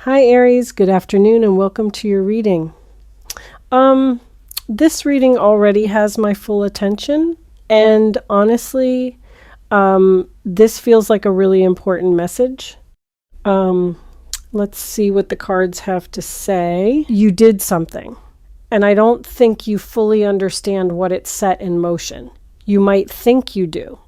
Hi Aries, good afternoon and welcome to your reading. This reading already has my full attention, and honestly, this feels like a really important message. Let's see what the cards have to say. You did something, and I don't think you fully understand what it set in motion. You might think you do.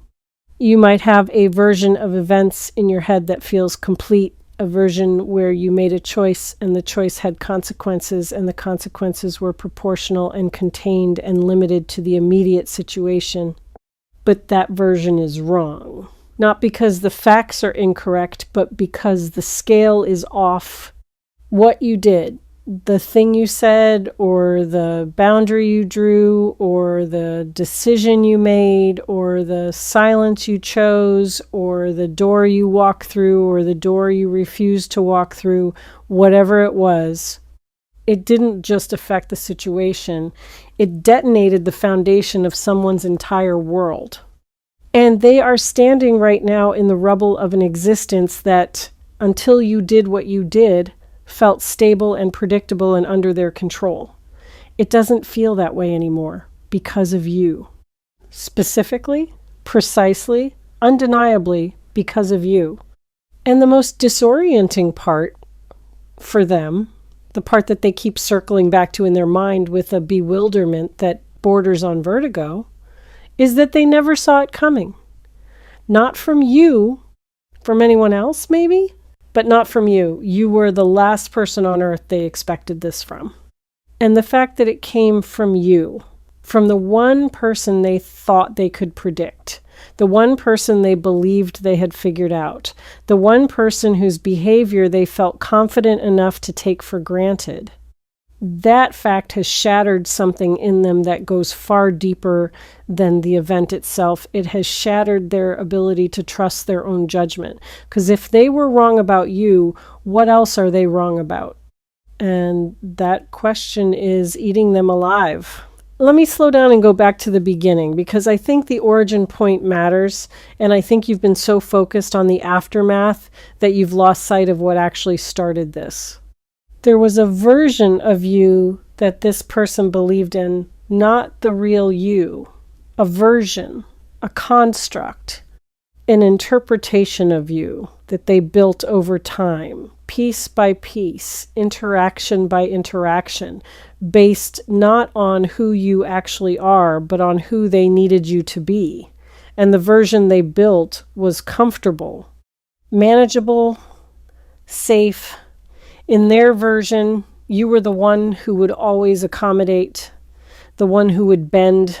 You might have a version of events in your head that feels complete, a version where you made a choice and the choice had consequences and the consequences were proportional and contained and limited to the immediate situation. But that version is wrong. Not because the facts are incorrect, but because the scale is off. What you did, the thing you said, or the boundary you drew, or the decision you made, or the silence you chose, or the door you walked through, or the door you refused to walk through, whatever it was, it didn't just affect the situation. It detonated the foundation of someone's entire world. And they are standing right now in the rubble of an existence that, until you did what you did, felt stable and predictable and under their control. It doesn't feel that way anymore because of you. Specifically, precisely, undeniably because of you. And the most disorienting part for them, the part that they keep circling back to in their mind with a bewilderment that borders on vertigo, is that they never saw it coming. Not from you, from anyone else maybe, but not from you. You were the last person on earth they expected this from. And the fact that it came from you, from the one person they thought they could predict, the one person they believed they had figured out, the one person whose behavior they felt confident enough to take for granted, that fact has shattered something in them that goes far deeper than the event itself. It has shattered their ability to trust their own judgment. Because if they were wrong about you, what else are they wrong about? And that question is eating them alive. Let me slow down and go back to the beginning, because I think the origin point matters, and I think you've been so focused on the aftermath that you've lost sight of what actually started this. There was a version of you that this person believed in, not the real you. A version, a construct, an interpretation of you that they built over time, piece by piece, interaction by interaction, based not on who you actually are, but on who they needed you to be. And the version they built was comfortable, manageable, safe. In their version, you were the one who would always accommodate, the one who would bend,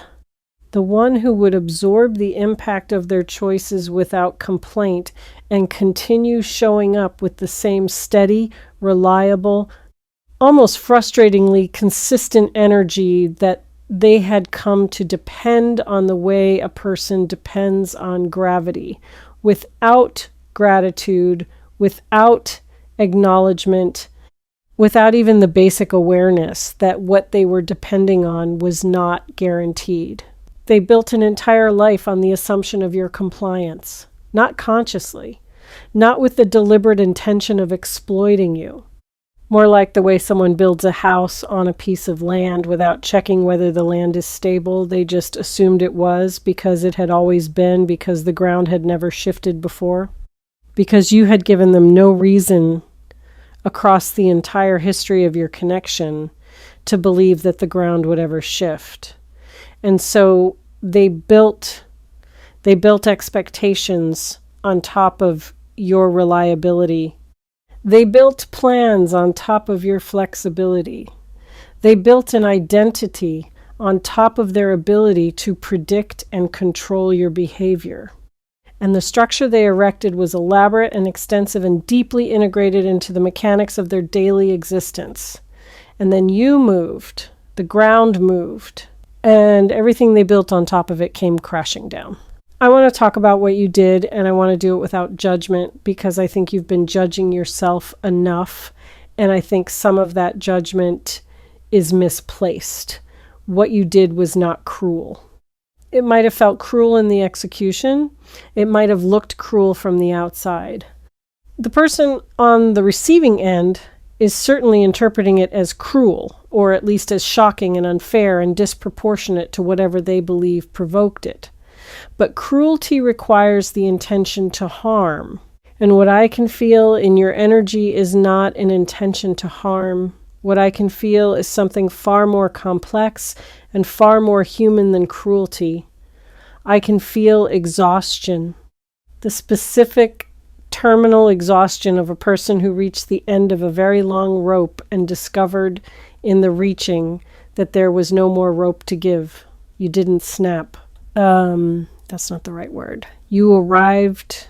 the one who would absorb the impact of their choices without complaint and continue showing up with the same steady, reliable, almost frustratingly consistent energy that they had come to depend on, the way a person depends on gravity, without gratitude, without acknowledgement, without even the basic awareness that what they were depending on was not guaranteed. They built an entire life on the assumption of your compliance, not consciously, not with the deliberate intention of exploiting you. More like the way someone builds a house on a piece of land without checking whether the land is stable. They just assumed it was because it had always been, because the ground had never shifted before, because you had given them no reason across the entire history of your connection to believe that the ground would ever shift. And so they built expectations on top of your reliability. They built plans on top of your flexibility. They built an identity on top of their ability to predict and control your behavior. And the structure they erected was elaborate and extensive and deeply integrated into the mechanics of their daily existence. And then you moved, the ground moved, and everything they built on top of it came crashing down. I want to talk about what you did, and I want to do it without judgment, because I think you've been judging yourself enough, and I think some of that judgment is misplaced. What you did was not cruel. It might have felt cruel in the execution. It might have looked cruel from the outside. The person on the receiving end is certainly interpreting it as cruel, or at least as shocking and unfair and disproportionate to whatever they believe provoked it. But cruelty requires the intention to harm. And what I can feel in your energy is not an intention to harm. What I can feel is something far more complex and far more human than cruelty. I can feel exhaustion, the specific terminal exhaustion of a person who reached the end of a very long rope and discovered in the reaching that there was no more rope to give. You didn't snap. That's not the right word. You arrived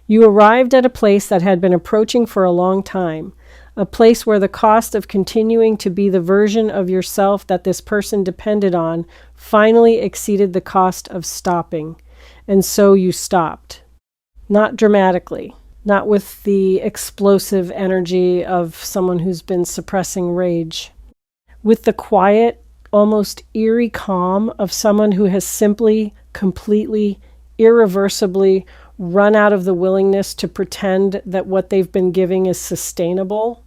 at a place that had been approaching for a long time, a place where the cost of continuing to be the version of yourself that this person depended on finally exceeded the cost of stopping. And so you stopped. Not dramatically, not with the explosive energy of someone who's been suppressing rage. With the quiet, almost eerie calm of someone who has simply, completely, irreversibly run out of the willingness to pretend that what they've been giving is sustainable.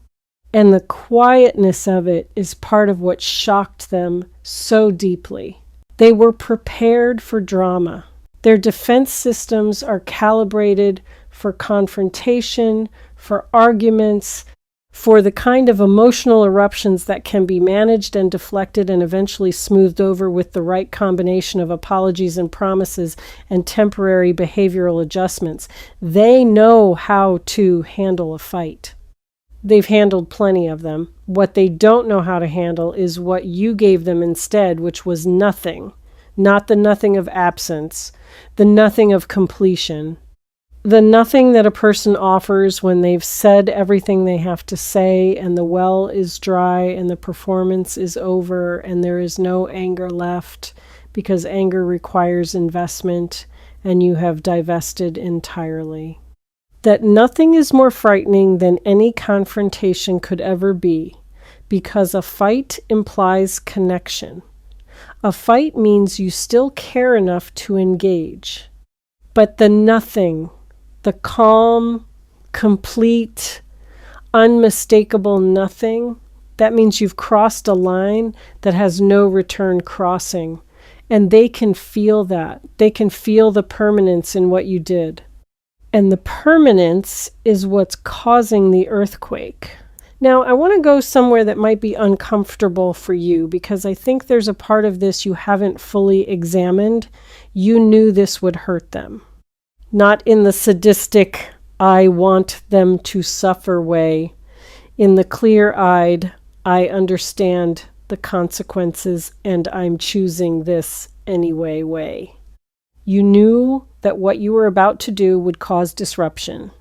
And the quietness of it is part of what shocked them so deeply. They were prepared for drama. Their defense systems are calibrated for confrontation, for arguments, for the kind of emotional eruptions that can be managed and deflected and eventually smoothed over with the right combination of apologies and promises and temporary behavioral adjustments. They know how to handle a fight. They've handled plenty of them. What they don't know how to handle is what you gave them instead, which was nothing. Not the nothing of absence, the nothing of completion, the nothing that a person offers when they've said everything they have to say and the well is dry and the performance is over and there is no anger left because anger requires investment and you have divested entirely. That nothing is more frightening than any confrontation could ever be, because a fight implies connection. A fight means you still care enough to engage. But the nothing, the calm, complete, unmistakable nothing, that means you've crossed a line that has no return crossing. And they can feel that. They can feel the permanence in what you did. And the permanence is what's causing the earthquake. Now, I want to go somewhere that might be uncomfortable for you because I think there's a part of this you haven't fully examined. You knew this would hurt them. Not in the sadistic, I want them to suffer way. In the clear-eyed, I understand the consequences and I'm choosing this anyway way. You knew that what you were about to do would cause disruption.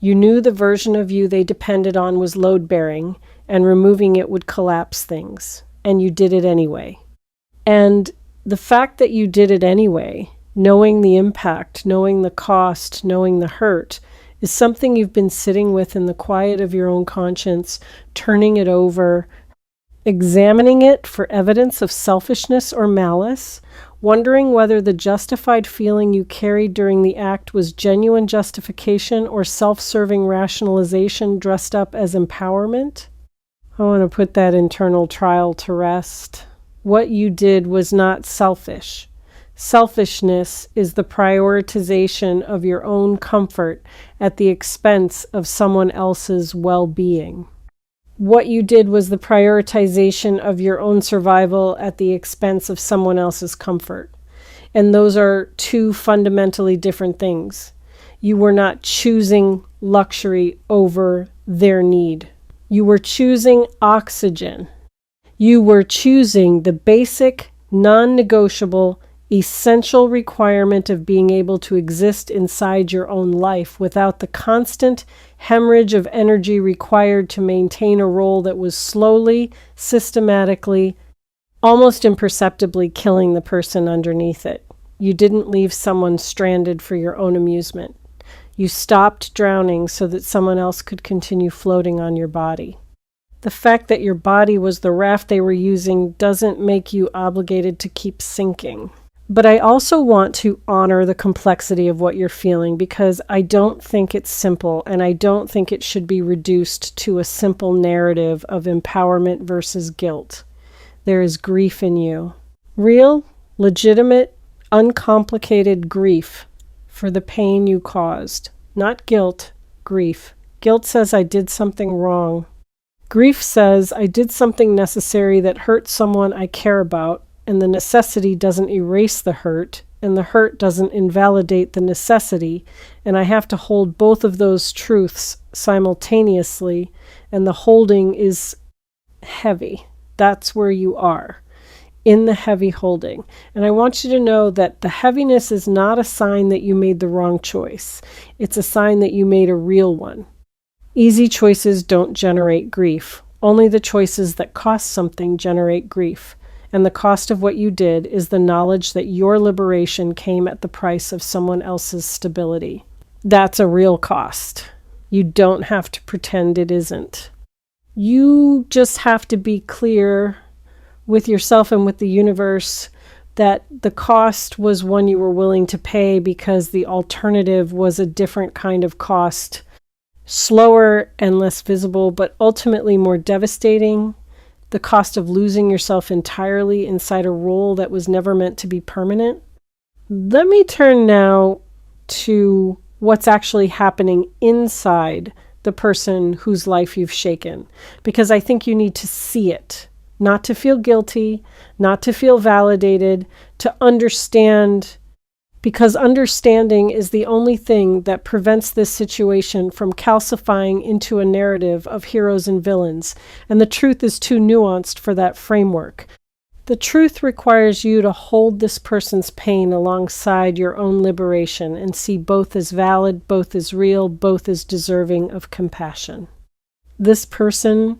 You knew the version of you they depended on was load-bearing, and removing it would collapse things, and you did it anyway. And the fact that you did it anyway, knowing the impact, knowing the cost, knowing the hurt, is something you've been sitting with in the quiet of your own conscience, turning it over, examining it for evidence of selfishness or malice, wondering whether the justified feeling you carried during the act was genuine justification or self-serving rationalization dressed up as empowerment. I want to put that internal trial to rest. What you did was not selfish. Selfishness is the prioritization of your own comfort at the expense of someone else's well-being. What you did was the prioritization of your own survival at the expense of someone else's comfort. And those are two fundamentally different things. You were not choosing luxury over their need. You were choosing oxygen. You were choosing the basic, non-negotiable, essential requirement of being able to exist inside your own life without the constant hemorrhage of energy required to maintain a role that was slowly, systematically, almost imperceptibly killing the person underneath it. You didn't leave someone stranded for your own amusement. You stopped drowning so that someone else could continue floating on your body. The fact that your body was the raft they were using doesn't make you obligated to keep sinking. But I also want to honor the complexity of what you're feeling, because I don't think it's simple, and I don't think it should be reduced to a simple narrative of empowerment versus guilt. There is grief in you. Real, legitimate, uncomplicated grief for the pain you caused. Not guilt, grief. Guilt says I did something wrong. Grief says I did something necessary that hurt someone I care about, and the necessity doesn't erase the hurt, and the hurt doesn't invalidate the necessity, and I have to hold both of those truths simultaneously, and the holding is heavy. That's where you are, in the heavy holding. And I want you to know that the heaviness is not a sign that you made the wrong choice. It's a sign that you made a real one. Easy choices don't generate grief. Only the choices that cost something generate grief. And the cost of what you did is the knowledge that your liberation came at the price of someone else's stability. That's a real cost. You don't have to pretend it isn't. You just have to be clear with yourself and with the universe that the cost was one you were willing to pay, because the alternative was a different kind of cost, slower and less visible, but ultimately more devastating. The cost of losing yourself entirely inside a role that was never meant to be permanent. Let me turn now to what's actually happening inside the person whose life you've shaken, because I think you need to see it, not to feel guilty, not to feel validated, to understand, because understanding is the only thing that prevents this situation from calcifying into a narrative of heroes and villains, and the truth is too nuanced for that framework. The truth requires you to hold this person's pain alongside your own liberation and see both as valid, both as real, both as deserving of compassion. This person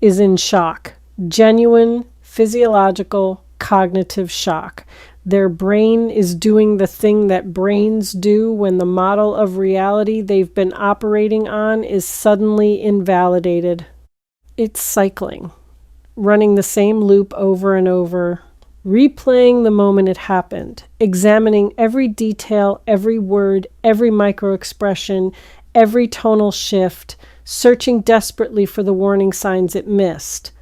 is in shock, genuine, physiological, cognitive shock. Their brain is doing the thing that brains do when the model of reality they've been operating on is suddenly invalidated. It's cycling, running the same loop over and over, replaying the moment it happened, examining every detail, every word, every microexpression, every tonal shift, searching desperately for the warning signs it missed.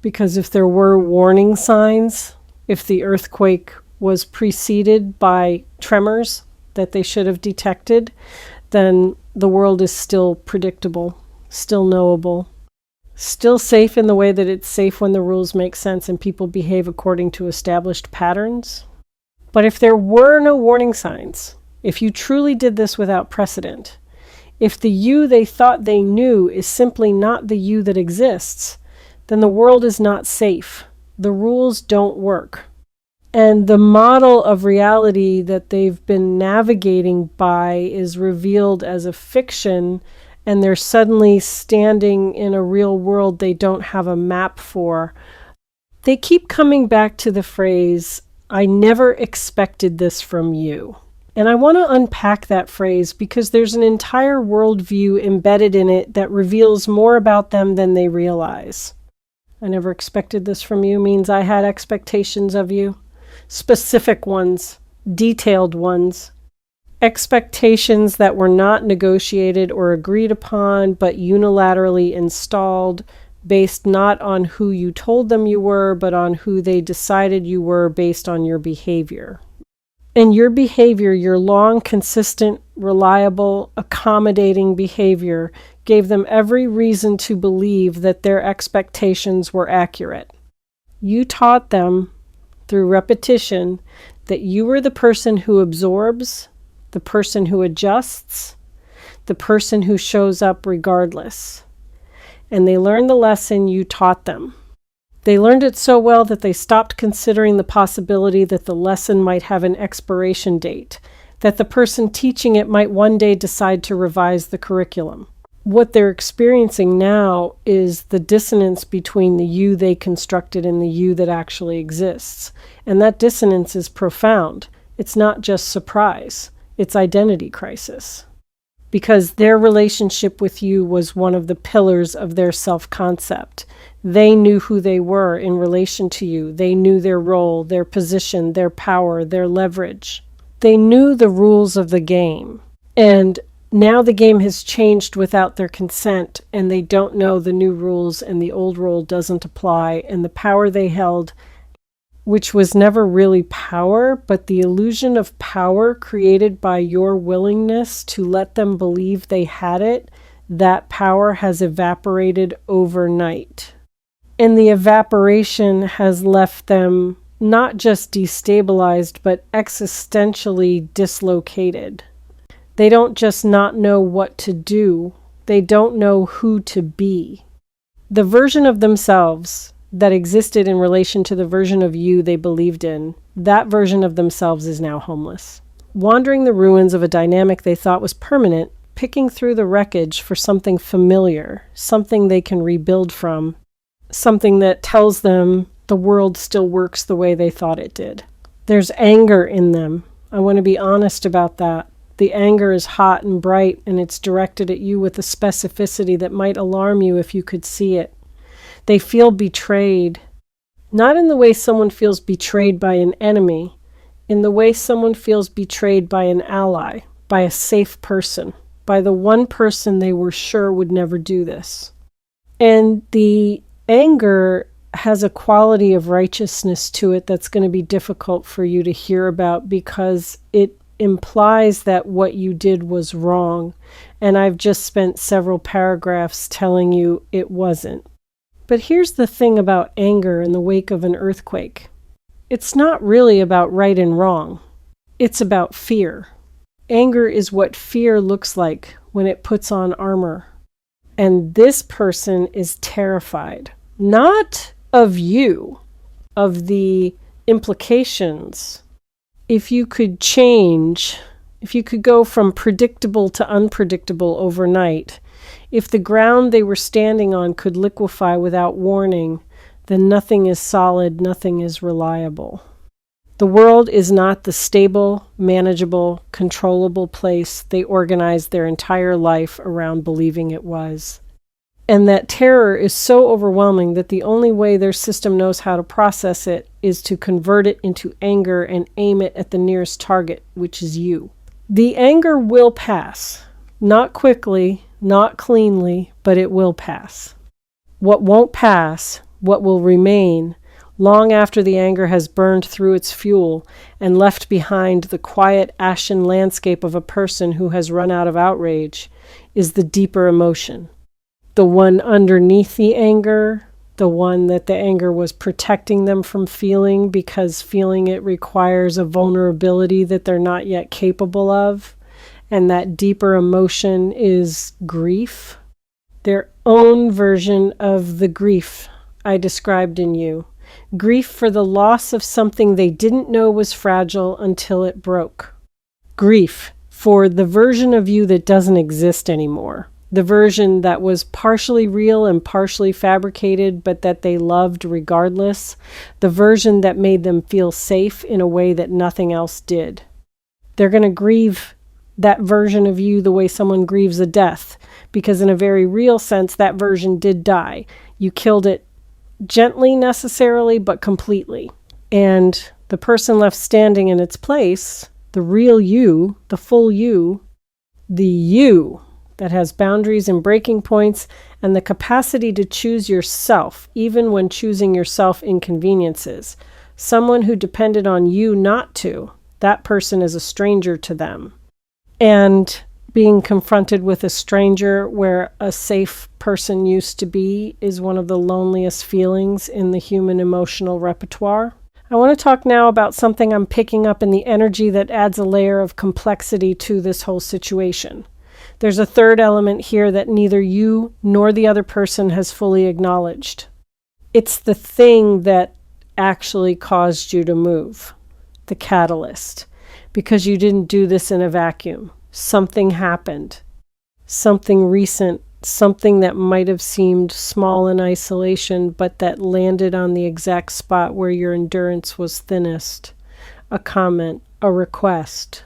Because if there were warning signs, if the earthquake was preceded by tremors that they should have detected, then the world is still predictable, still knowable, still safe in the way that it's safe when the rules make sense and people behave according to established patterns. But if there were no warning signs, if you truly did this without precedent, if the you they thought they knew is simply not the you that exists, then the world is not safe. The rules don't work. And the model of reality that they've been navigating by is revealed as a fiction, and they're suddenly standing in a real world they don't have a map for. They keep coming back to the phrase, "I never expected this from you." And I want to unpack that phrase because there's an entire worldview embedded in it that reveals more about them than they realize. I never expected this from you means I had expectations of you. Specific ones, detailed ones, expectations that were not negotiated or agreed upon, but unilaterally installed, based not on who you told them you were, but on who they decided you were based on your behavior. And your behavior, your long, consistent, reliable, accommodating behavior, gave them every reason to believe that their expectations were accurate. You taught them through repetition that you were the person who absorbs, the person who adjusts, the person who shows up regardless. And they learned the lesson you taught them. They learned it so well that they stopped considering the possibility that the lesson might have an expiration date, that the person teaching it might one day decide to revise the curriculum. What they're experiencing now is the dissonance between the you they constructed and the you that actually exists. And that dissonance is profound. It's not just surprise. It's identity crisis. because their relationship with you was one of the pillars of their self-concept. They knew who they were in relation to you. They knew their role, their position, their power, their leverage. They knew the rules of the game. And now the game has changed without their consent, and they don't know the new rules, and the old rule doesn't apply, and the power they held, which was never really power, but the illusion of power created by your willingness to let them believe they had it, that power has evaporated overnight. And the evaporation has left them not just destabilized, but existentially dislocated. They don't just not know what to do, they don't know who to be. The version of themselves that existed in relation to the version of you they believed in, that version of themselves is now homeless, wandering the ruins of a dynamic they thought was permanent, picking through the wreckage for something familiar, something they can rebuild from, something that tells them the world still works the way they thought it did. There's anger in them. I want to be honest about that. The anger is hot and bright, and it's directed at you with a specificity that might alarm you if you could see it. They feel betrayed, not in the way someone feels betrayed by an enemy, in the way someone feels betrayed by an ally, by a safe person, by the one person they were sure would never do this. And the anger has a quality of righteousness to it that's going to be difficult for you to hear about, because it implies that what you did was wrong, and I've just spent several paragraphs telling you it wasn't. But here's the thing about anger in the wake of an earthquake. It's not really about right and wrong. It's about fear. Anger is what fear looks like when it puts on armor. And this person is terrified, not of you, of the implications. If you could change, if you could go from predictable to unpredictable overnight, if the ground they were standing on could liquefy without warning, then nothing is solid, nothing is reliable. The world is not the stable, manageable, controllable place they organized their entire life around believing it was. And that terror is so overwhelming that the only way their system knows how to process it is to convert it into anger and aim it at the nearest target, which is you. The anger will pass. Not quickly, not cleanly, but it will pass. What won't pass, what will remain, long after the anger has burned through its fuel and left behind the quiet, ashen landscape of a person who has run out of outrage, is the deeper emotion. The one underneath the anger, the one that the anger was protecting them from feeling because feeling it requires a vulnerability that they're not yet capable of. And that deeper emotion is grief. Their own version of the grief I described in you. Grief for the loss of something they didn't know was fragile until it broke. Grief for the version of you that doesn't exist anymore. The version that was partially real and partially fabricated, but that they loved regardless. The version that made them feel safe in a way that nothing else did. They're going to grieve that version of you the way someone grieves a death, because in a very real sense, that version did die. You killed it gently necessarily, but completely. And the person left standing in its place, the real you, the full you, the you that has boundaries and breaking points and the capacity to choose yourself, even when choosing yourself inconveniences. Someone who depended on you not to, that person is a stranger to them. And being confronted with a stranger where a safe person used to be is one of the loneliest feelings in the human emotional repertoire. I want to talk now about something I'm picking up in the energy that adds a layer of complexity to this whole situation. There's a third element here that neither you nor the other person has fully acknowledged. It's the thing that actually caused you to move, the catalyst, because you didn't do this in a vacuum. Something happened, something recent, something that might have seemed small in isolation, but that landed on the exact spot where your endurance was thinnest. A comment, a request,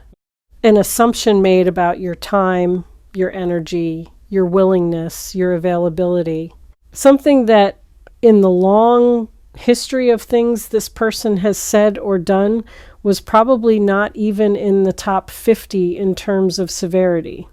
an assumption made about your time, your energy, your willingness, your availability. Something that in the long history of things this person has said or done was probably not even in the top 50 in terms of severity.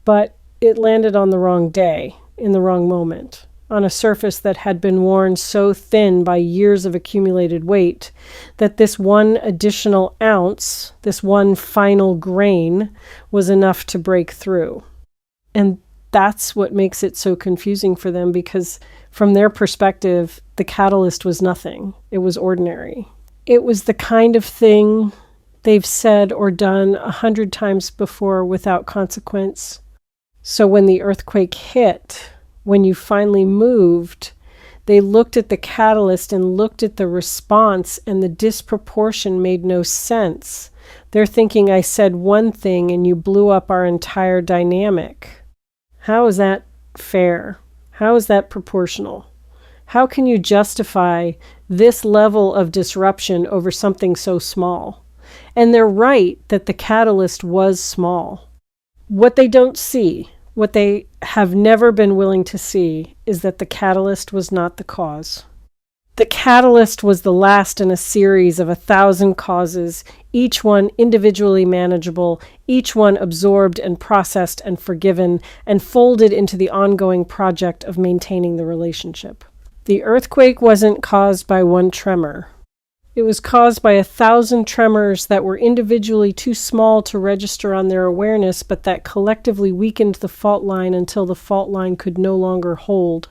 But it landed on the wrong day, in the wrong moment, on a surface that had been worn so thin by years of accumulated weight that this one additional ounce, this one final grain, was enough to break through. And that's what makes it so confusing for them, because from their perspective, the catalyst was nothing. It was ordinary. It was the kind of thing they've said or done 100 times before without consequence. So when the earthquake hit, when you finally moved, they looked at the catalyst and looked at the response, and the disproportion made no sense. They're thinking, I said one thing and you blew up our entire dynamic. How is that fair? How is that proportional? How can you justify this level of disruption over something so small? And they're right that the catalyst was small. What they don't see, what they have never been willing to see, is that the catalyst was not the cause. The catalyst was the last in a series of 1,000 causes, each one individually manageable, each one absorbed and processed and forgiven and folded into the ongoing project of maintaining the relationship. The earthquake wasn't caused by one tremor. It was caused by 1,000 tremors that were individually too small to register on their awareness, but that collectively weakened the fault line until the fault line could no longer hold.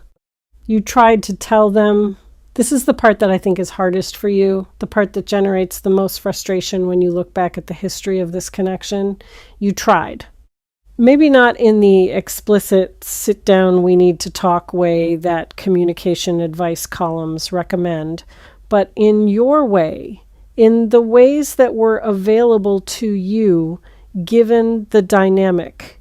You tried to tell them. This is the part that I think is hardest for you, the part that generates the most frustration when you look back at the history of this connection. You tried. Maybe not in the explicit sit down, we need to talk way that communication advice columns recommend, but in your way, in the ways that were available to you given the dynamic.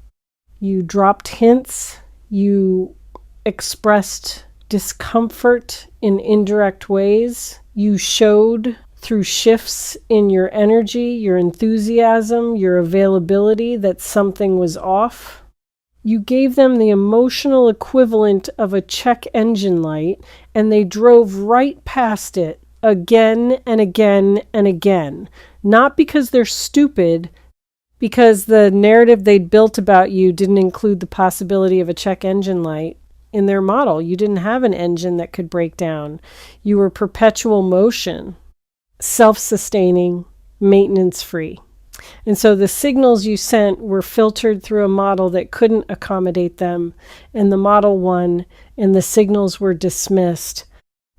You dropped hints, you expressed discomfort in indirect ways, you showed through shifts in your energy, your enthusiasm, your availability that something was off. You gave them the emotional equivalent of a check engine light, and they drove right past it again and again and again. Not because they're stupid, because the narrative they'd built about you didn't include the possibility of a check engine light. In their model, you didn't have an engine that could break down. You were perpetual motion, self-sustaining, maintenance-free. And so the signals you sent were filtered through a model that couldn't accommodate them, and the model won, and the signals were dismissed.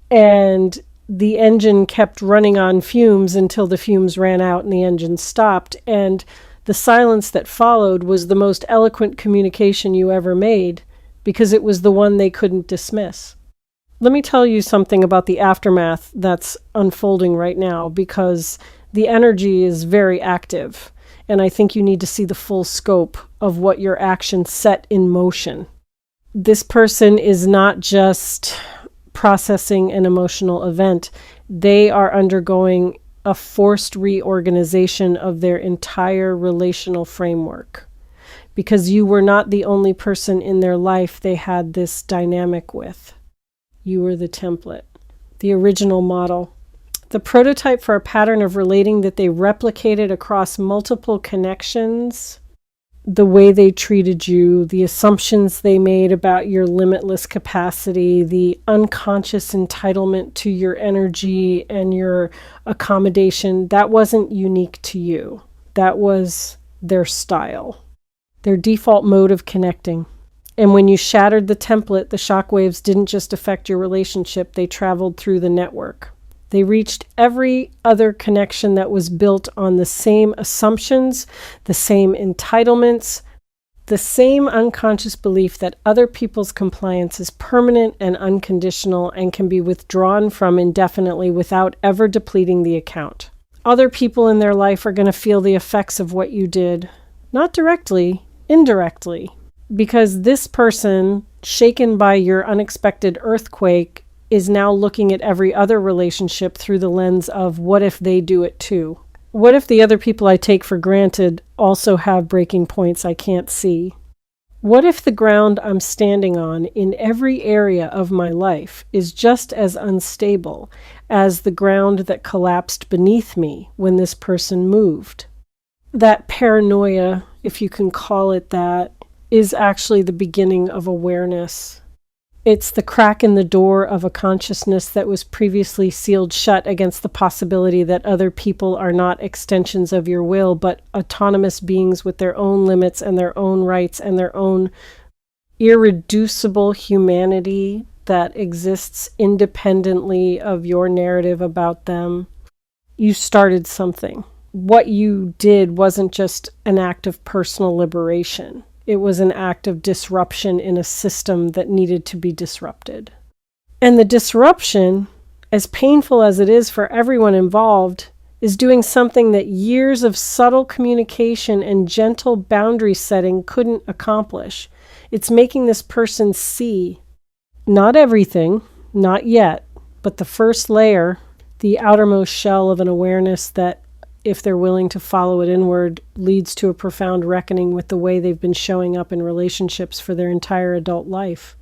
And the engine kept running on fumes until the fumes ran out and the engine stopped. And the silence that followed was the most eloquent communication you ever made, because it was the one they couldn't dismiss. Let me tell you something about the aftermath that's unfolding right now, because the energy is very active, and I think you need to see the full scope of what your actions set in motion. This person is not just processing an emotional event. They are undergoing a forced reorganization of their entire relational framework, because you were not the only person in their life they had this dynamic with. You were the template, the original model, the prototype for a pattern of relating that they replicated across multiple connections, the way they treated you, the assumptions they made about your limitless capacity, the unconscious entitlement to your energy and your accommodation. That wasn't unique to you. That was their style, their default mode of connecting. And when you shattered the template, the shockwaves didn't just affect your relationship, they traveled through the network. They reached every other connection that was built on the same assumptions, the same entitlements, the same unconscious belief that other people's compliance is permanent and unconditional and can be withdrawn from indefinitely without ever depleting the account. Other people in their life are going to feel the effects of what you did, not directly, indirectly. Because this person, shaken by your unexpected earthquake, is now looking at every other relationship through the lens of, what if they do it too? What if the other people I take for granted also have breaking points I can't see? What if the ground I'm standing on in every area of my life is just as unstable as the ground that collapsed beneath me when this person moved? That paranoia, if you can call it that, is actually the beginning of awareness. It's the crack in the door of a consciousness that was previously sealed shut against the possibility that other people are not extensions of your will, but autonomous beings with their own limits and their own rights and their own irreducible humanity that exists independently of your narrative about them. You started something. What you did wasn't just an act of personal liberation. It was an act of disruption in a system that needed to be disrupted. And the disruption, as painful as it is for everyone involved, is doing something that years of subtle communication and gentle boundary setting couldn't accomplish. It's making this person see not everything, not yet, but the first layer, the outermost shell of an awareness that, if they're willing to follow it inward, leads to a profound reckoning with the way they've been showing up in relationships for their entire adult life.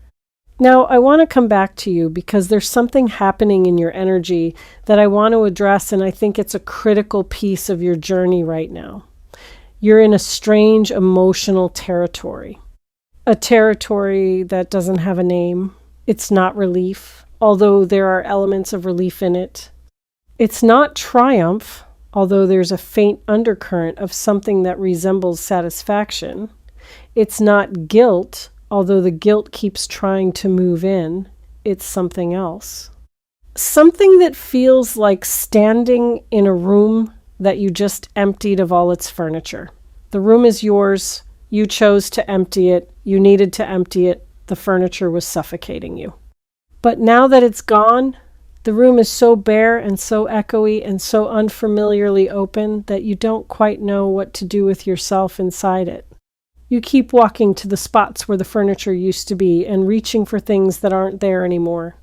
Now, I want to come back to you because there's something happening in your energy that I want to address, and I think it's a critical piece of your journey right now. You're in a strange emotional territory, a territory that doesn't have a name. It's not relief, although there are elements of relief in it. It's not triumph, although there's a faint undercurrent of something that resembles satisfaction. It's not guilt, although the guilt keeps trying to move in. It's something else. Something that feels like standing in a room that you just emptied of all its furniture. The room is yours. You chose to empty it. You needed to empty it. The furniture was suffocating you. But now that it's gone, the room is so bare and so echoey and so unfamiliarly open that you don't quite know what to do with yourself inside it. You keep walking to the spots where the furniture used to be and reaching for things that aren't there anymore.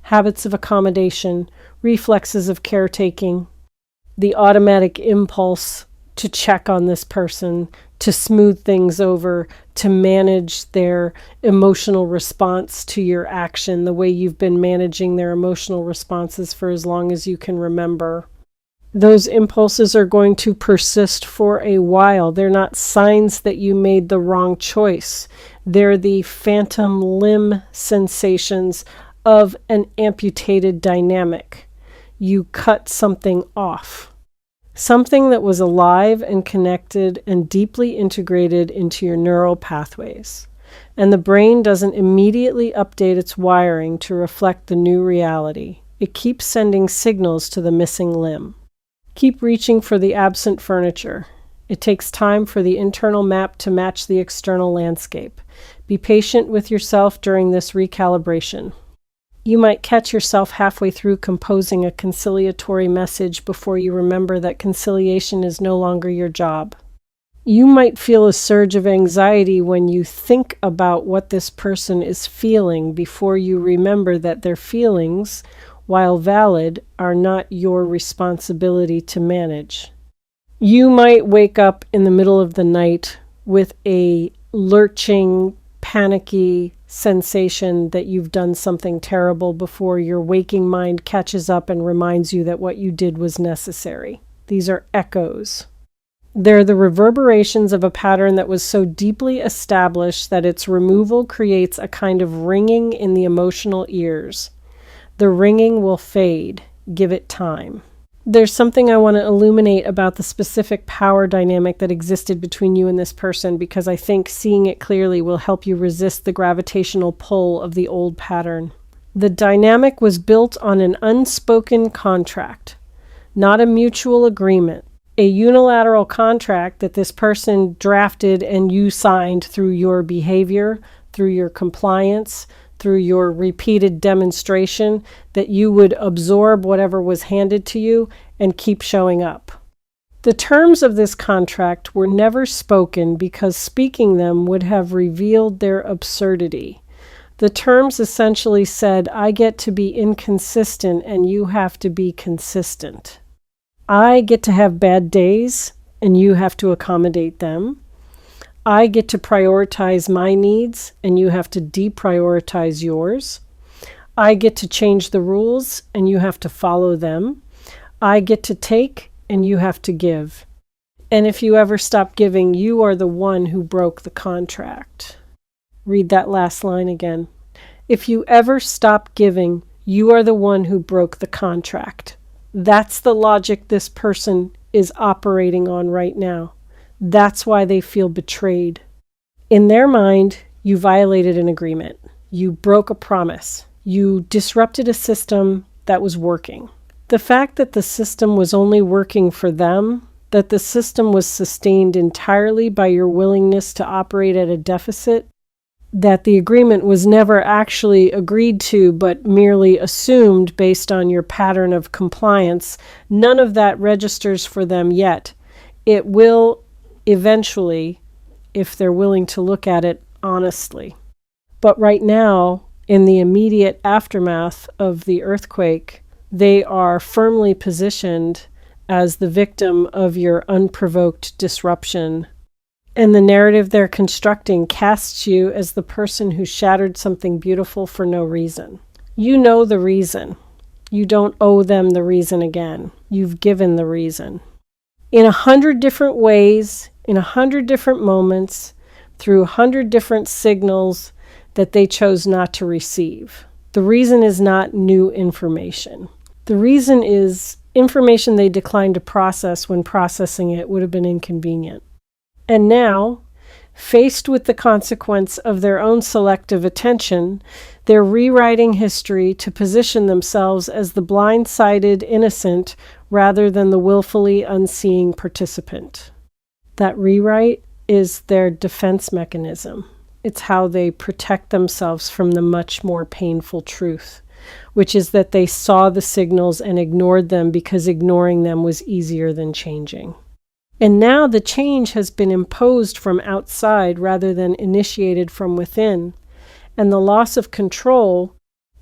Habits of accommodation, reflexes of caretaking, the automatic impulse to check on this person, to smooth things over, to manage their emotional response to your action the way you've been managing their emotional responses for as long as you can remember. Those impulses are going to persist for a while. They're not signs that you made the wrong choice. They're the phantom limb sensations of an amputated dynamic. You cut something off. Something that was alive and connected and deeply integrated into your neural pathways. And the brain doesn't immediately update its wiring to reflect the new reality. It keeps sending signals to the missing limb. Keep reaching for the absent furniture. It takes time for the internal map to match the external landscape. Be patient with yourself during this recalibration. You might catch yourself halfway through composing a conciliatory message before you remember that conciliation is no longer your job. You might feel a surge of anxiety when you think about what this person is feeling before you remember that their feelings, while valid, are not your responsibility to manage. You might wake up in the middle of the night with a lurching, panicky sensation that you've done something terrible before your waking mind catches up and reminds you that what you did was necessary. These are echoes. They're the reverberations of a pattern that was so deeply established that its removal creates a kind of ringing in the emotional ears. The ringing will fade. Give it time. There's something I want to illuminate about the specific power dynamic that existed between you and this person, because I think seeing it clearly will help you resist the gravitational pull of the old pattern. The dynamic was built on an unspoken contract, not a mutual agreement. A unilateral contract that this person drafted and you signed through your behavior, through your compliance, through your repeated demonstration that you would absorb whatever was handed to you and keep showing up. The terms of this contract were never spoken because speaking them would have revealed their absurdity. The terms essentially said, I get to be inconsistent and you have to be consistent. I get to have bad days and you have to accommodate them. I get to prioritize my needs and you have to deprioritize yours. I get to change the rules and you have to follow them. I get to take and you have to give. And if you ever stop giving, you are the one who broke the contract. Read that last line again. If you ever stop giving, you are the one who broke the contract. That's the logic this person is operating on right now. That's why they feel betrayed. In their mind, you violated an agreement. You broke a promise. You disrupted a system that was working. The fact that the system was only working for them, that the system was sustained entirely by your willingness to operate at a deficit, that the agreement was never actually agreed to but merely assumed based on your pattern of compliance, none of that registers for them yet. It will eventually, if they're willing to look at it honestly. But right now, in the immediate aftermath of the earthquake, they are firmly positioned as the victim of your unprovoked disruption. And the narrative they're constructing casts you as the person who shattered something beautiful for no reason. You know the reason. You don't owe them the reason again. You've given the reason. In 100 different ways, in 100 different moments, through 100 different signals that they chose not to receive. The reason is not new information. The reason is information they declined to process when processing it would have been inconvenient. And now, faced with the consequence of their own selective attention, they're rewriting history to position themselves as the blind-sided innocent rather than the willfully unseeing participant. That rewrite is their defense mechanism. It's how they protect themselves from the much more painful truth, which is that they saw the signals and ignored them because ignoring them was easier than changing. And now the change has been imposed from outside rather than initiated from within. And the loss of control,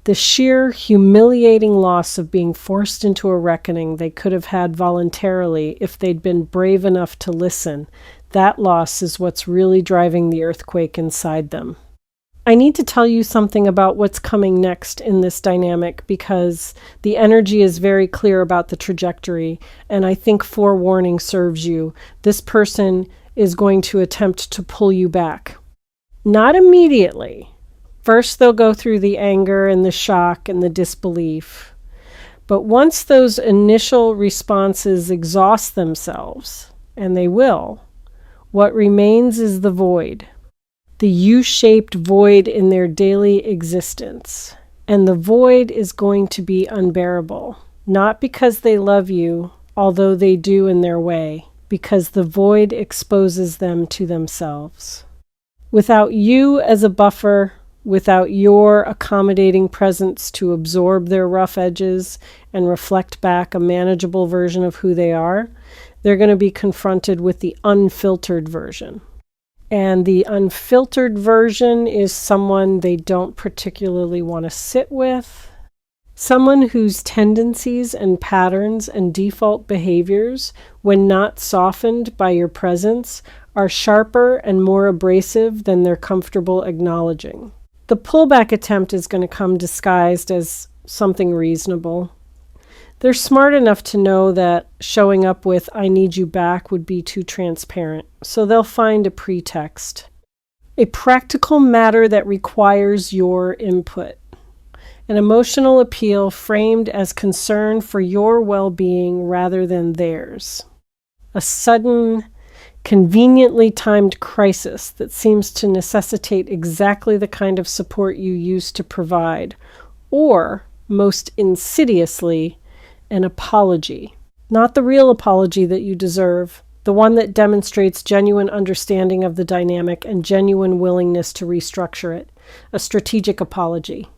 the sheer humiliating loss of being forced into a reckoning they could have had voluntarily if they'd been brave enough to listen, that loss is what's really driving the earthquake inside them. I need to tell you something about what's coming next in this dynamic because the energy is very clear about the trajectory, and I think forewarning serves you. This person is going to attempt to pull you back. Not immediately. First, they'll go through the anger and the shock and the disbelief. But once those initial responses exhaust themselves, and they will, what remains is the void. The U-shaped void in their daily existence. And the void is going to be unbearable. Not because they love you, although they do in their way, because the void exposes them to themselves. Without you as a buffer, without your accommodating presence to absorb their rough edges and reflect back a manageable version of who they are, they're going to be confronted with the unfiltered version. And the unfiltered version is someone they don't particularly want to sit with, someone whose tendencies and patterns and default behaviors, when not softened by your presence, are sharper and more abrasive than they're comfortable acknowledging. The pullback attempt is going to come disguised as something reasonable. They're smart enough to know that showing up with "I need you back" would be too transparent, so they'll find a pretext. A practical matter that requires your input. An emotional appeal framed as concern for your well-being rather than theirs. A sudden, conveniently timed crisis that seems to necessitate exactly the kind of support you used to provide, or, most insidiously, an apology. Not the real apology that you deserve, the one that demonstrates genuine understanding of the dynamic and genuine willingness to restructure it. A strategic apology.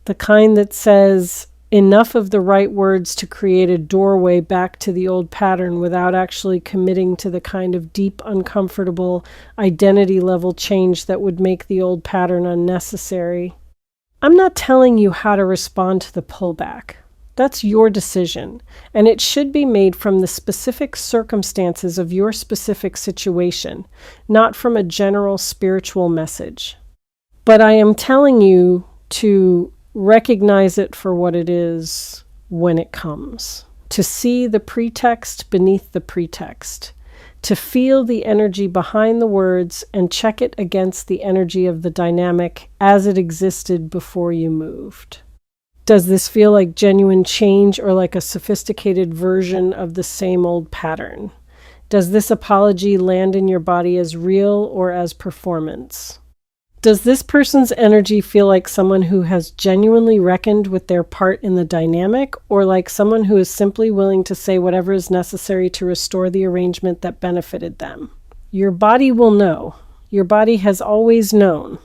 The kind that says enough of the right words to create a doorway back to the old pattern without actually committing to the kind of deep, uncomfortable, identity-level change that would make the old pattern unnecessary. I'm not telling you how to respond to the pullback. That's your decision, and it should be made from the specific circumstances of your specific situation, not from a general spiritual message. But I am telling you to recognize it for what it is when it comes, to see the pretext beneath the pretext, to feel the energy behind the words and check it against the energy of the dynamic as it existed before you moved. Does this feel like genuine change or like a sophisticated version of the same old pattern? Does this apology land in your body as real or as performance? Does this person's energy feel like someone who has genuinely reckoned with their part in the dynamic, or like someone who is simply willing to say whatever is necessary to restore the arrangement that benefited them? Your body will know. Your body has always known.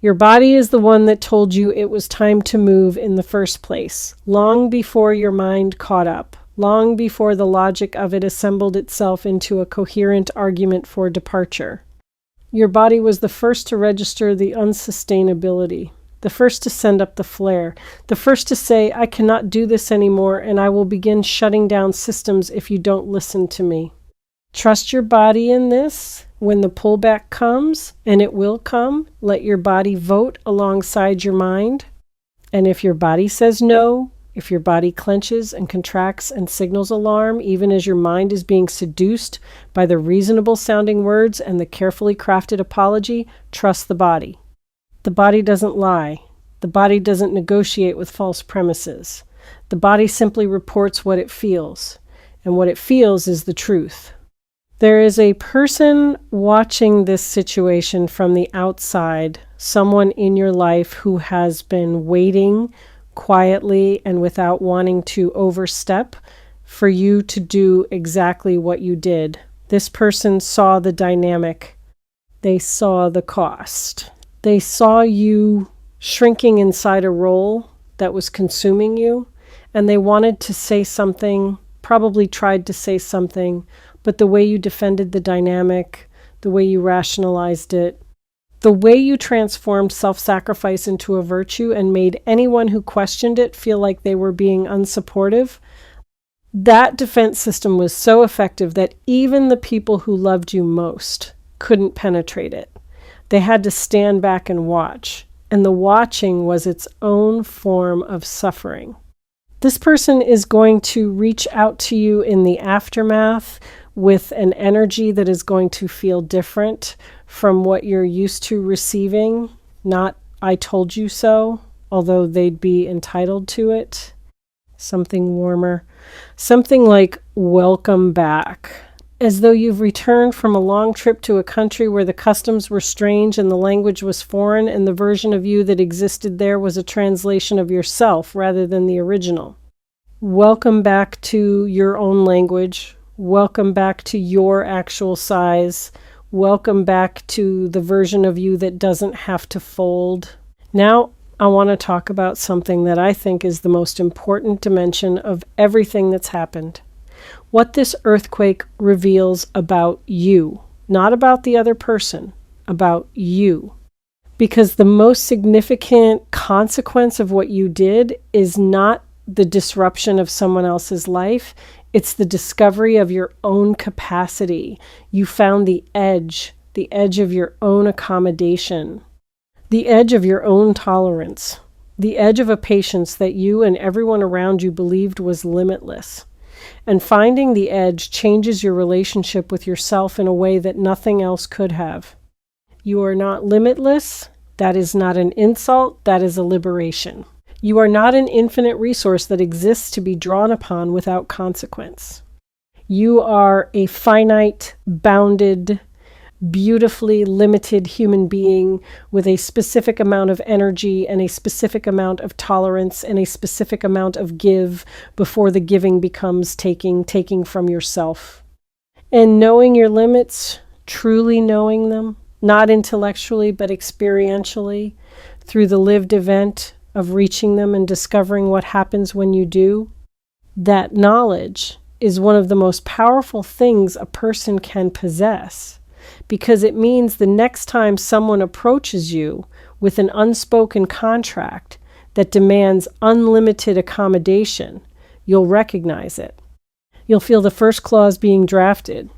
Your body is the one that told you it was time to move in the first place, long before your mind caught up, long before the logic of it assembled itself into a coherent argument for departure. Your body was the first to register the unsustainability, the first to send up the flare, the first to say, I cannot do this anymore, and I will begin shutting down systems if you don't listen to me. Trust your body in this. When the pullback comes, and it will come, let your body vote alongside your mind. And if your body says no, if your body clenches and contracts and signals alarm, even as your mind is being seduced by the reasonable sounding words and the carefully crafted apology, trust the body. The body doesn't lie. The body doesn't negotiate with false premises. The body simply reports what it feels, and what it feels is the truth. There is a person watching this situation from the outside, someone in your life who has been waiting quietly and without wanting to overstep for you to do exactly what you did. This person saw the dynamic. They saw the cost. They saw you shrinking inside a role that was consuming you, and they wanted to say something, probably tried to say something, but the way you defended the dynamic, the way you rationalized it, the way you transformed self-sacrifice into a virtue and made anyone who questioned it feel like they were being unsupportive, that defense system was so effective that even the people who loved you most couldn't penetrate it. They had to stand back and watch, and the watching was its own form of suffering. This person is going to reach out to you in the aftermath with an energy that is going to feel different from what you're used to receiving. Not, I told you so, although they'd be entitled to it. Something warmer. Something like, welcome back. As though you've returned from a long trip to a country where the customs were strange and the language was foreign, and the version of you that existed there was a translation of yourself rather than the original. Welcome back to your own language. Welcome back to your actual size. Welcome back to the version of you that doesn't have to fold. Now, I want to talk about something that I think is the most important dimension of everything that's happened. What this earthquake reveals about you, not about the other person, about you. Because the most significant consequence of what you did is not the disruption of someone else's life. It's the discovery of your own capacity. You found the edge of your own accommodation, the edge of your own tolerance, the edge of a patience that you and everyone around you believed was limitless. And finding the edge changes your relationship with yourself in a way that nothing else could have. You are not limitless. That is not an insult. That is a liberation. You are not an infinite resource that exists to be drawn upon without consequence. You are a finite, bounded, beautifully limited human being with a specific amount of energy and a specific amount of tolerance and a specific amount of give before the giving becomes taking from yourself. And knowing your limits, truly knowing them, not intellectually but experientially, through the lived event of reaching them and discovering what happens when you do, that knowledge is one of the most powerful things a person can possess, because it means the next time someone approaches you with an unspoken contract, that demands unlimited accommodation, you'll recognize it. You'll feel the first clause being drafted,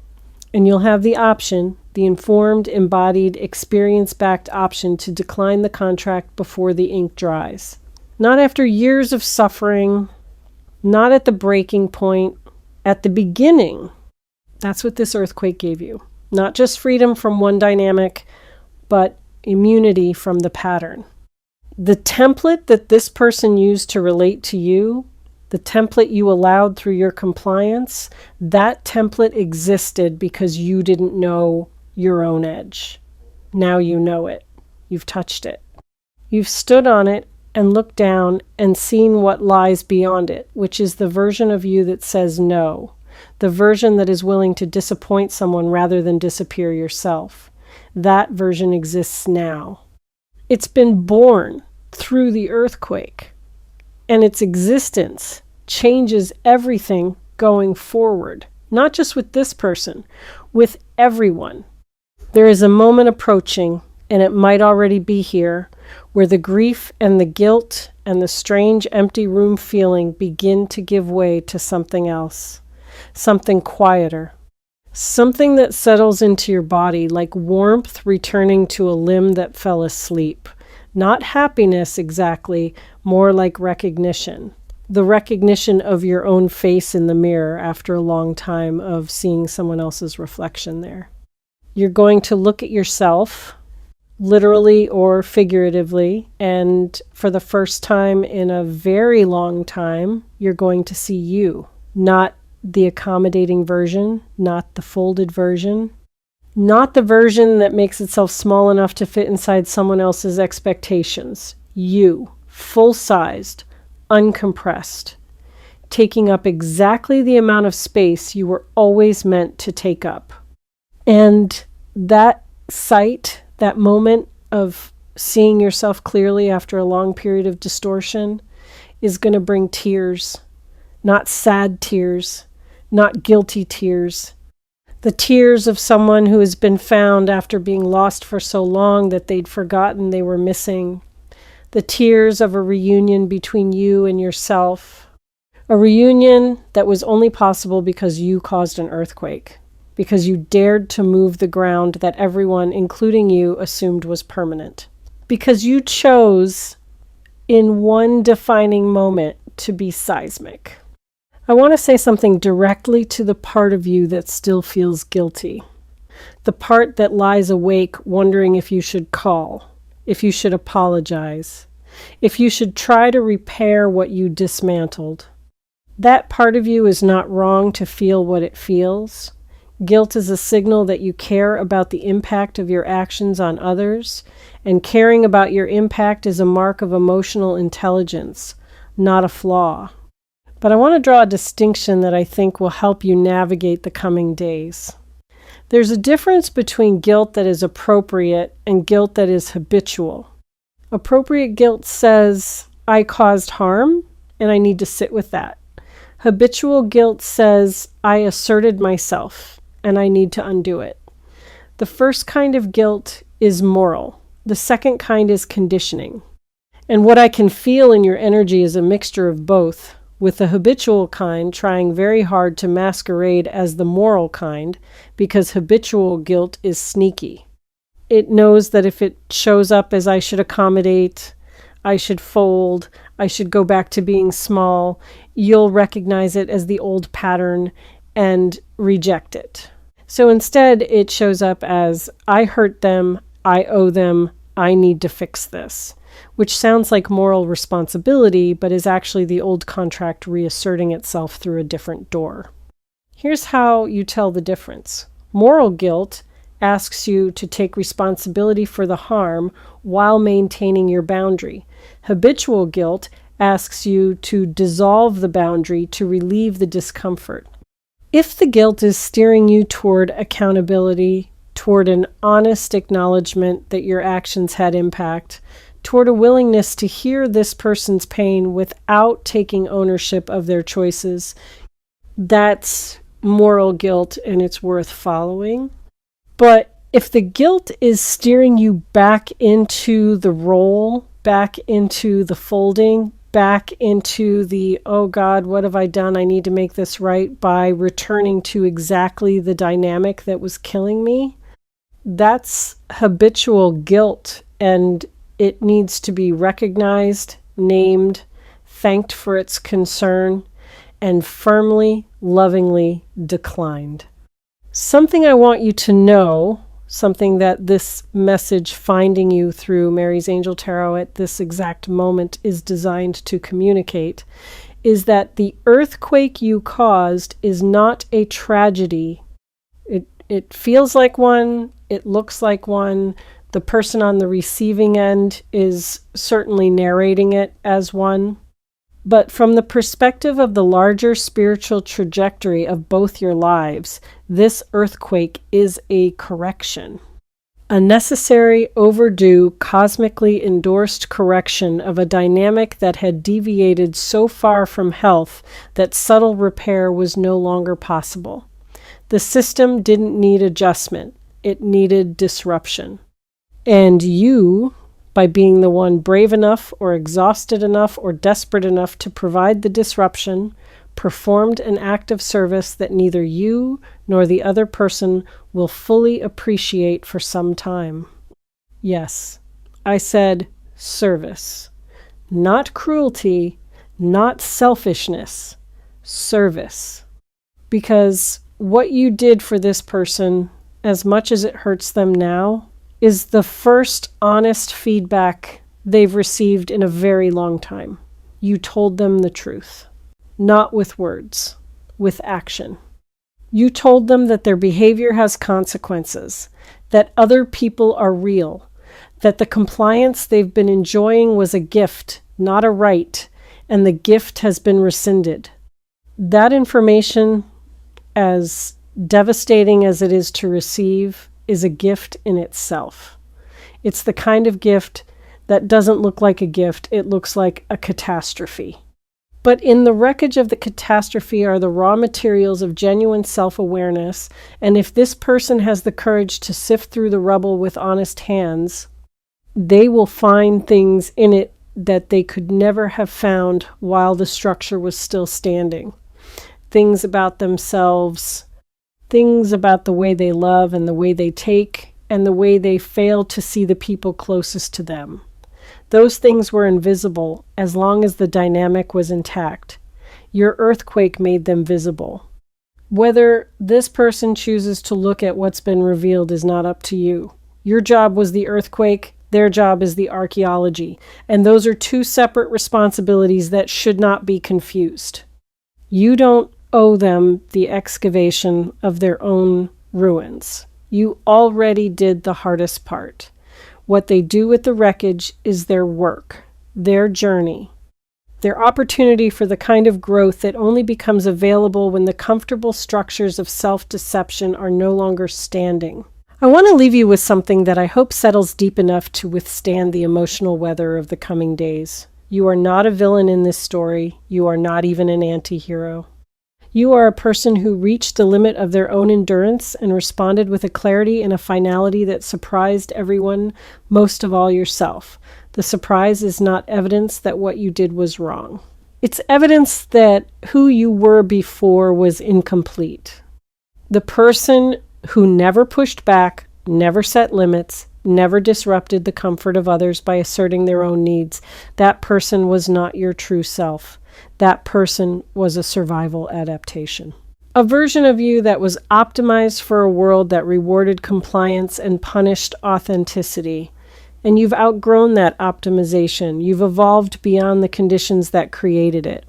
and you'll have the option, the informed, embodied, experience-backed option to decline the contract before the ink dries. Not after years of suffering, not at the breaking point, at the beginning. That's what this earthquake gave you. Not just freedom from one dynamic, but immunity from the pattern. The template that this person used to relate to you, the template you allowed through your compliance, that template existed because you didn't know your own edge. Now you know it. You've touched it. You've stood on it and looked down and seen what lies beyond it, which is the version of you that says no, the version that is willing to disappoint someone rather than disappear yourself. That version exists now. It's been born through the earthquake, and its existence changes everything going forward, not just with this person, with everyone. There is a moment approaching, and it might already be here, where the grief and the guilt and the strange empty room feeling begin to give way to something else, something quieter, something that settles into your body like warmth returning to a limb that fell asleep. Not happiness exactly, more like recognition. The recognition of your own face in the mirror after a long time of seeing someone else's reflection there. You're going to look at yourself, literally or figuratively, and for the first time in a very long time, you're going to see you, not the accommodating version, not the folded version, not the version that makes itself small enough to fit inside someone else's expectations. You, full-sized, uncompressed, taking up exactly the amount of space you were always meant to take up. And that sight, that moment of seeing yourself clearly after a long period of distortion, is going to bring tears, not sad tears, not guilty tears. The tears of someone who has been found after being lost for so long that they'd forgotten they were missing. The tears of a reunion between you and yourself. A reunion that was only possible because you caused an earthquake, because you dared to move the ground that everyone, including you, assumed was permanent. Because you chose, in one defining moment, to be seismic. I want to say something directly to the part of you that still feels guilty. The part that lies awake wondering if you should call, if you should apologize, if you should try to repair what you dismantled. That part of you is not wrong to feel what it feels. Guilt is a signal that you care about the impact of your actions on others, and caring about your impact is a mark of emotional intelligence, not a flaw. But I want to draw a distinction that I think will help you navigate the coming days. There's a difference between guilt that is appropriate and guilt that is habitual. Appropriate guilt says, I caused harm, and I need to sit with that. Habitual guilt says, I asserted myself, and I need to undo it. The first kind of guilt is moral. The second kind is conditioning. And what I can feel in your energy is a mixture of both, with the habitual kind trying very hard to masquerade as the moral kind, because habitual guilt is sneaky. It knows that if it shows up as I should accommodate, I should fold, I should go back to being small, you'll recognize it as the old pattern and reject it. So instead, it shows up as, I hurt them, I owe them, I need to fix this, which sounds like moral responsibility, but is actually the old contract reasserting itself through a different door. Here's how you tell the difference. Moral guilt asks you to take responsibility for the harm while maintaining your boundary. Habitual guilt asks you to dissolve the boundary to relieve the discomfort. If the guilt is steering you toward accountability, toward an honest acknowledgement that your actions had impact, toward a willingness to hear this person's pain without taking ownership of their choices, that's moral guilt and it's worth following. But if the guilt is steering you back into the role back into the folding, back into the, oh God, what have I done? I need to make this right, by returning to exactly the dynamic that was killing me. That's habitual guilt, and it needs to be recognized, named, thanked for its concern, and firmly, lovingly declined. Something I want you to know, something that this message finding you through Mary's Angel Tarot at this exact moment is designed to communicate, is that the earthquake you caused is not a tragedy. It feels like one, it looks like one. The person on the receiving end is certainly narrating it as one. But from the perspective of the larger spiritual trajectory of both your lives, this earthquake is a correction. A necessary, overdue, cosmically endorsed correction of a dynamic that had deviated so far from health that subtle repair was no longer possible. The system didn't need adjustment, it needed disruption. And you, by being the one brave enough or exhausted enough or desperate enough to provide the disruption, performed an act of service that neither you nor the other person will fully appreciate for some time. Yes, I said service. Not cruelty, not selfishness. Service. Because what you did for this person, as much as it hurts them now, is the first honest feedback they've received in a very long time. You told them the truth. Not with words, with action. You told them that their behavior has consequences, that other people are real, that the compliance they've been enjoying was a gift, not a right, and the gift has been rescinded. That information, as devastating as it is to receive, is a gift in itself. It's the kind of gift that doesn't look like a gift, it looks like a catastrophe. But in the wreckage of the catastrophe are the raw materials of genuine self-awareness, and if this person has the courage to sift through the rubble with honest hands, they will find things in it that they could never have found while the structure was still standing. Things about themselves, things about the way they love and the way they take, and the way they fail to see the people closest to them. Those things were invisible as long as the dynamic was intact. Your earthquake made them visible. Whether this person chooses to look at what's been revealed is not up to you. Your job was the earthquake, their job is the archaeology, and those are two separate responsibilities that should not be confused. You don't owe them the excavation of their own ruins. You already did the hardest part. What they do with the wreckage is their work, their journey, their opportunity for the kind of growth that only becomes available when the comfortable structures of self-deception are no longer standing. I want to leave you with something that I hope settles deep enough to withstand the emotional weather of the coming days. You are not a villain in this story. You are not even an anti-hero. You are a person who reached the limit of their own endurance and responded with a clarity and a finality that surprised everyone, most of all yourself. The surprise is not evidence that what you did was wrong. It's evidence that who you were before was incomplete. The person who never pushed back, never set limits, never disrupted the comfort of others by asserting their own needs, that person was not your true self. That person was a survival adaptation. A version of you that was optimized for a world that rewarded compliance and punished authenticity. And you've outgrown that optimization. You've evolved beyond the conditions that created it.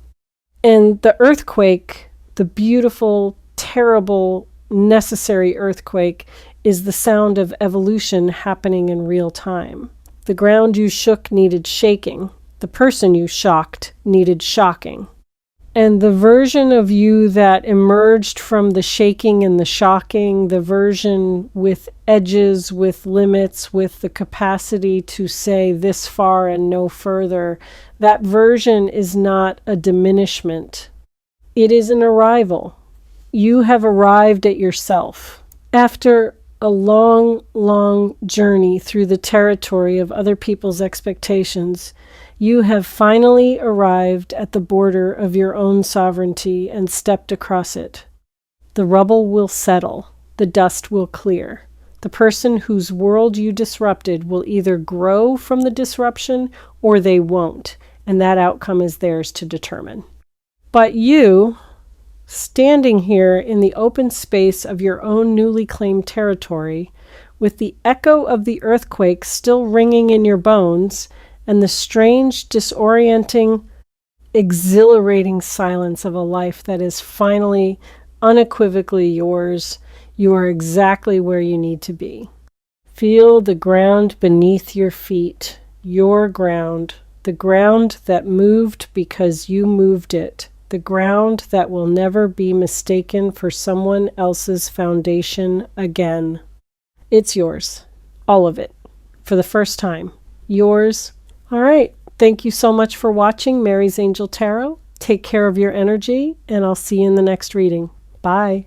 And the earthquake, the beautiful, terrible, necessary earthquake, is the sound of evolution happening in real time. The ground you shook needed shaking. The person you shocked needed shocking. And the version of you that emerged from the shaking and the shocking, the version with edges, with limits, with the capacity to say this far and no further, that version is not a diminishment. It is an arrival. You have arrived at yourself. After a long, long journey through the territory of other people's expectations, you have finally arrived at the border of your own sovereignty and stepped across it. The rubble will settle. The dust will clear. The person whose world you disrupted will either grow from the disruption or they won't, and that outcome is theirs to determine. But you, standing here in the open space of your own newly claimed territory, with the echo of the earthquake still ringing in your bones, and the strange, disorienting, exhilarating silence of a life that is finally, unequivocally yours, you are exactly where you need to be. Feel the ground beneath your feet, your ground, the ground that moved because you moved it, the ground that will never be mistaken for someone else's foundation again. It's yours. All of it. For the first time. Yours. All right. Thank you so much for watching Mary's Angel Tarot. Take care of your energy, and I'll see you in the next reading. Bye.